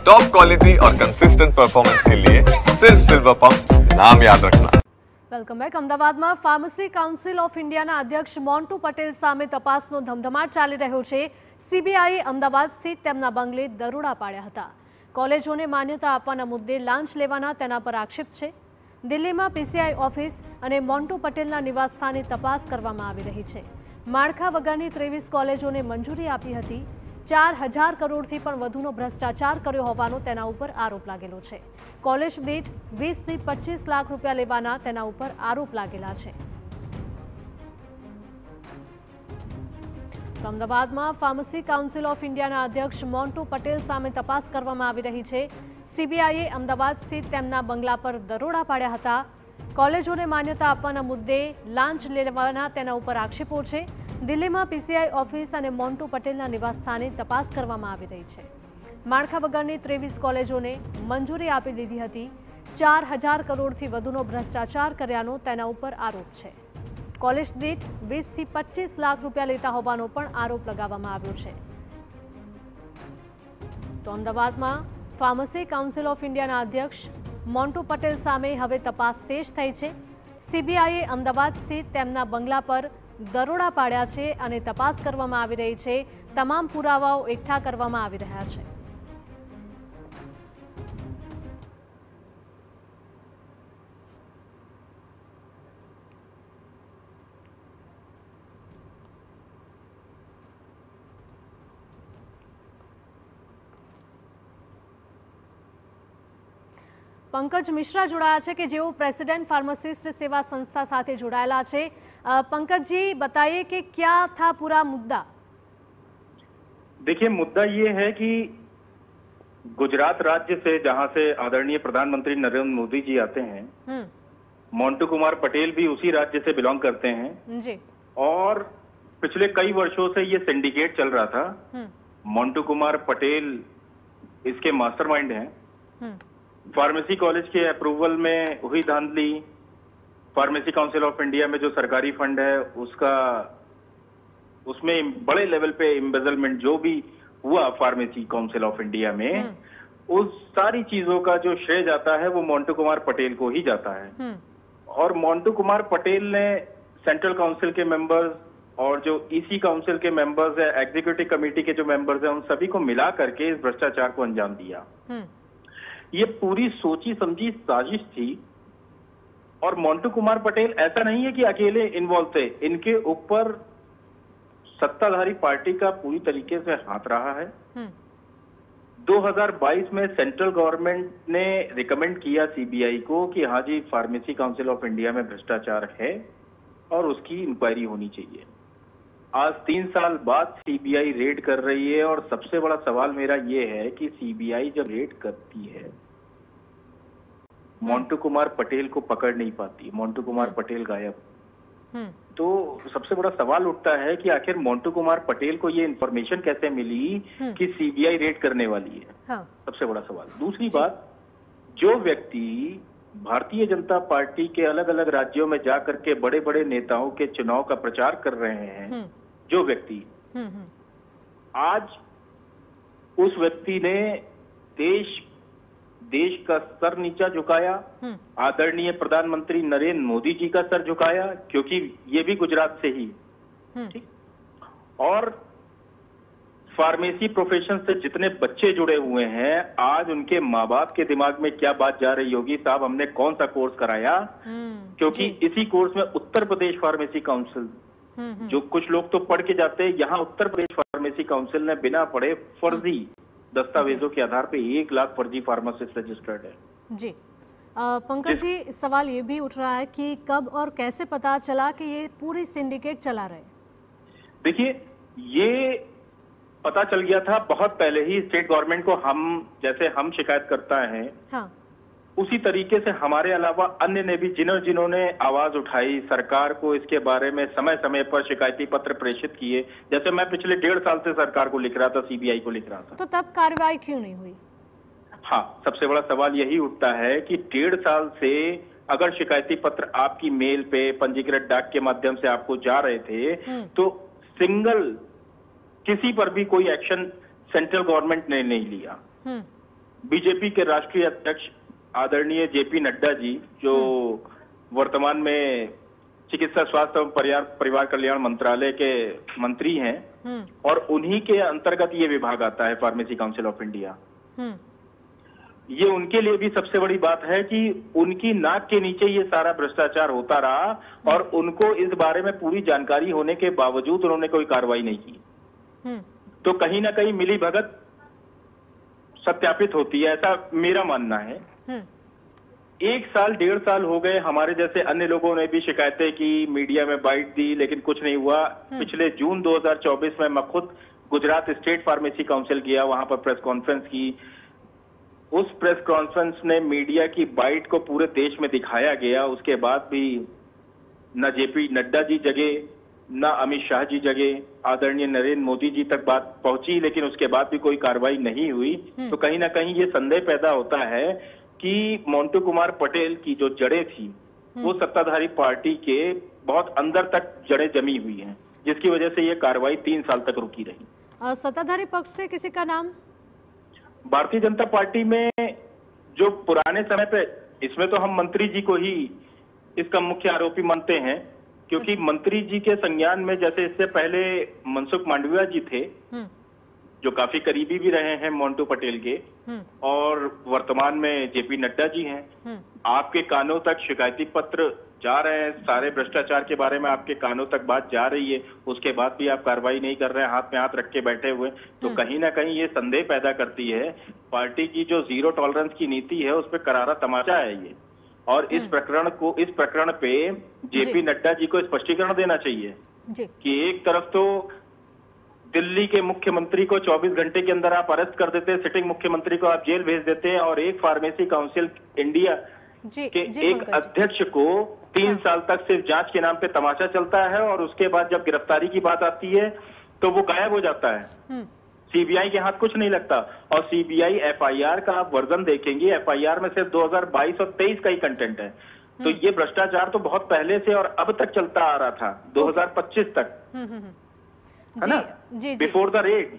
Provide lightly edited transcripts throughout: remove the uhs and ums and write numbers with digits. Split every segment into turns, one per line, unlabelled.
Top quality और consistent performance के लिए सिर्फ सिल्वर पंप नाम याद रखना।
Welcome back. અમદાવાદમાં ફાર્મસી કાઉન્સિલ ઓફ ઇન્ડિયાના અધ્યક્ષ મોન્ટુ પટેલ સામે તપાસનો ધમધમાટ ચાલી રહ્યો છે। સીબીઆઈએ અમદાવાદ સ્થિત તેમના બંગલે દરોડા પાડ્યા હતા। કોલેજોને માન્યતા આપવાના મુદ્દે લાંચ લેવાના તેના પર આક્ષેપ છે। દિલ્હીમાં પીસીઆઈ ઓફિસ અને મોન્ટુ પટેલના નિવાસસ્થાને તપાસ કરવામાં આવી રહી છે। માળખા વગરની 23 કોલેજોને મંજૂરી આપી હતી। 4000 કરોડથી પણ વધુનો ભ્રષ્ટાચાર કર્યો હોવાનો તેના ઉપર આરોપ લાગેલો છે। કોલેજ દીઠ 20 થી 25 લાખ રૂપિયા લેવાના તેના ઉપર આરોપ લાગેલા છે। અમદાવાદમાં ફાર્મસી કાઉન્સિલ ઓફ ઇન્ડિયાના અધ્યક્ષ મોન્ટુ પટેલ સામે તપાસ કરવામાં આવી રહી છે। સીબીઆઈએ અમદાવાદ સ્થિત તેમના બંગલા પર દરોડા પાડ્યા હતા। કોલેજોને માન્યતા આપવાના મુદ્દે લાંચ લેવાના તેના ઉપર આક્ષેપો છે। દિલ્હીમાં પીસીઆઈ ઓફિસ અને મોન્ટુ પટેલના નિવાસસ્થાને તપાસ કરવામાં આવી રહી છે। માળખા વગરની 23 કોલેજોને મંજૂરી આપી દીધી હતી। 4000 કરોડથી વધુનો ભ્રષ્ટાચાર કર્યાનો તેના ઉપર આરોપ છે। કોલેજ દીઠ 20 થી 25 લાખ રૂપિયા લેતા હોવાનો પણ આરોપ લગાવવામાં આવ્યો છે। તો અમદાવાદમાં ફાર્મસી કાઉન્સિલ ઓફ ઇન્ડિયાના અધ્યક્ષ મોન્ટુ પટેલ સામે હવે તપાસ તેજ થઈ છે। સીબીઆઈએ અમદાવાદ સ્થિત તેમના બંગલા પર દરોડા પાડ્યા છે અને તપાસ કરવામાં આવી રહી છે। તમામ પુરાવાઓ એકઠા કરવામાં આવી રહ્યા છે। पंकज मिश्रा जोड़ाया है कि जो प्रेसिडेंट फार्मासिस्ट सेवा संस्था साथ जोड़ाया है। पंकज जी बताइए कि क्या था पूरा मुद्दा।
देखिए, मुद्दा ये है कि गुजरात राज्य से, जहां से आदरणीय प्रधानमंत्री नरेंद्र मोदी जी आते हैं, मोन्टू कुमार पटेल भी उसी राज्य से बिलोंग करते हैं
जी।
और पिछले कई वर्षों से ये सिंडिकेट चल रहा था। मोन्टू कुमार पटेल इसके मास्टरमाइंड हैं। फार्मेसी कॉलेज के अप्रूवल में हुई धांधली, फार्मेसी काउंसिल ऑफ इंडिया में जो सरकारी फंड है उसमें बड़े लेवल पे एम्बेजलमेंट जो भी हुआ फार्मेसी काउंसिल ऑफ इंडिया में, उस सारी चीजों का जो श्रेय जाता है वो मोन्टू कुमार पटेल को ही जाता है। और मोन्टू कुमार पटेल ने सेंट्रल काउंसिल के मेंबर्स और जो ईसी काउंसिल के मेंबर्स है, एग्जीक्यूटिव कमेटी के जो मेंबर्स हैं, उन सभी को मिला करके इस भ्रष्टाचार को अंजाम दिया। ये पूरी सोची समझी साजिश थी। और मोन्टू कुमार पटेल ऐसा नहीं है कि अकेले इन्वॉल्व थे, इनके ऊपर सत्ताधारी पार्टी का पूरी तरीके से हाथ रहा है। 2022 में सेंट्रल गवर्नमेंट ने रिकमेंड किया सीबीआई को कि हाँ जी, फार्मेसी काउंसिल ऑफ इंडिया में भ्रष्टाचार है और उसकी इंक्वायरी होनी चाहिए। आज 3 साल बाद सीबीआई रेड कर रही है और सबसे बड़ा सवाल मेरा ये है कि सीबीआई जब रेड करती है, मोन्टू कुमार पटेल को पकड़ नहीं पाती, मोन्टू कुमार पटेल गायब। तो सबसे बड़ा सवाल उठता है कि आखिर मोन्टू कुमार पटेल को ये इन्फॉर्मेशन कैसे मिली कि सीबीआई रेड करने वाली है। सबसे बड़ा सवाल। दूसरी बात, जो व्यक्ति भारतीय जनता पार्टी के अलग अलग राज्यों में जाकर के बड़े बड़े नेताओं के चुनाव का प्रचार कर रहे हैं, जो व्यक्ति आज उस व्यक्ति ने देश का सर नीचा झुकाया, आदरणीय प्रधानमंत्री नरेंद्र मोदी जी का सर झुकाया, क्योंकि ये भी गुजरात से ही ठीक। और फार्मेसी प्रोफेशन से जितने बच्चे जुड़े हुए हैं, आज उनके माँ बाप के दिमाग में क्या बात जा रही होगी, साहब हमने कौन सा कोर्स कराया, क्योंकि इसी कोर्स में उत्तर प्रदेश फार्मेसी काउंसिल, जो कुछ लोग तो पढ़ के जाते हैं, यहाँ उत्तर प्रदेश फार्मेसी काउंसिल ने बिना पढ़े फर्जी दस्तावेजों के आधार पे 1 लाख फर्जी फार्मासिस्ट रजिस्टर्ड है
जी। पंकज जी, सवाल ये भी उठ रहा है कि कब और कैसे पता चला कि ये पूरी सिंडिकेट चला रहे।
देखिए, ये पता चल गया था बहुत पहले ही स्टेट गवर्नमेंट को। हम जैसे हम शिकायत करता है, उसी तरीके से हमारे अलावा अन्य ने भी जिन्होंने आवाज उठाई, सरकार को इसके बारे में समय समय पर शिकायती पत्र प्रेषित किए। जैसे मैं पिछले 1.5 साल से सरकार को लिख रहा था, सीबीआई को लिख रहा था।
तो तब कार्रवाई क्यों नहीं हुई?
हाँ, सबसे बड़ा सवाल यही उठता है कि 1.5 साल से अगर शिकायती पत्र आपकी मेल पे पंजीकृत डाक के माध्यम से आपको जा रहे थे, तो सिंगल किसी पर भी कोई एक्शन सेंट्रल गवर्नमेंट ने नहीं लिया। बीजेपी के राष्ट्रीय अध्यक्ष आदरणीय जेपी नड्डा जी, जो वर्तमान में चिकित्सा स्वास्थ्य एवं परिवार कल्याण मंत्रालय के मंत्री हैं, और उन्हीं के अंतर्गत ये विभाग आता है फार्मेसी काउंसिल ऑफ इंडिया। ये उनके लिए भी सबसे बड़ी बात है कि उनकी नाक के नीचे ये सारा भ्रष्टाचार होता रहा और उनको इस बारे में पूरी जानकारी होने के बावजूद उन्होंने कोई कार्रवाई नहीं की। तो कहीं ना कहीं मिली भगत सत्यापित होती है, ऐसा मेरा मानना है। 1 साल 1.5 साल हो गए, हमारे जैसे अन्य लोगों ने भी शिकायतें की, मीडिया में बाइट दी, लेकिन कुछ नहीं हुआ। पिछले जून 2024 में मैं खुद गुजरात स्टेट फार्मेसी काउंसिल गया, वहां पर प्रेस कॉन्फ्रेंस की। उस प्रेस कॉन्फ्रेंस ने मीडिया की बाइट को पूरे देश में दिखाया गया। उसके बाद भी न जेपी नड्डा जी जगे, न अमित शाह जी जगे, आदरणीय नरेंद्र मोदी जी तक बात पहुंची, लेकिन उसके बाद भी कोई कार्रवाई नहीं हुई। तो कहीं ना कहीं ये संदेह पैदा होता है कि मोंटू कुमार पटेल की जो जड़ें थी वो सत्ताधारी पार्टी के बहुत अंदर तक जड़ें जमी हुई हैं, जिसकी वजह से ये कार्रवाई 3 साल तक रुकी रही।
सत्ताधारी पक्ष से किसी का नाम?
भारतीय जनता पार्टी में जो पुराने समय पे, इसमें तो हम मंत्री जी को ही इसका मुख्य आरोपी मानते हैं, क्योंकि मंत्री जी के संज्ञान में जैसे इससे पहले मनसुख मांडविया जी थे, जो काफी करीबी भी रहे हैं मोंटू पटेल के, और वर्तमान में जेपी नड्डा जी हैं। आपके कानों तक शिकायती पत्र जा रहे हैं, सारे भ्रष्टाचार के बारे में आपके कानों तक बात जा रही है, उसके बाद भी आप कार्रवाई नहीं कर रहे हैं, हाथ में हाथ रख के बैठे हुए। तो कहीं ना कहीं ये संदेह पैदा करती है, पार्टी की जो 0 टॉलरेंस की नीति है उस पर करारा तमाचा है ये। और इस प्रकरण पे जेपी नड्डा जी को स्पष्टीकरण देना चाहिए कि एक तरफ तो दिल्ली के मुख्यमंत्री को 24 घंटे के अंदर आप अरेस्ट कर देते, सिटिंग मुख्यमंत्री को आप जेल भेज देते हैं, और एक फार्मेसी काउंसिल इंडिया के एक अध्यक्ष को 3 साल तक सिर्फ जांच के नाम पे तमाशा चलता है, और उसके बाद जब गिरफ्तारी की बात आती है तो वो गायब हो जाता है। सीबीआई के हाथ कुछ नहीं लगता। और सीबीआई एफआईआर का आप वर्जन देखेंगे, एफआईआर में सिर्फ 2022 और 23 का ही कंटेंट है। तो ये भ्रष्टाचार तो बहुत पहले से और अब तक चलता आ रहा था, 2025 तक, है ना, बिफोर द रेड।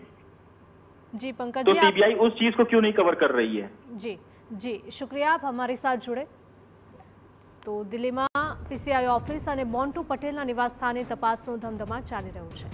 जी पंकज
तो
जी,
सीबीआई उस चीज को क्यों नहीं कवर कर रही है?
जी शुक्रिया, आप हमारी साथ जुड़े। तो દિલ્હીમાં પીસીઆઈ ઓફિસ અને મોન્ટુ પટેલના નિવાસ સ્થાને તપાસનો ધમધમાટ ચાલી રહ્યો છે।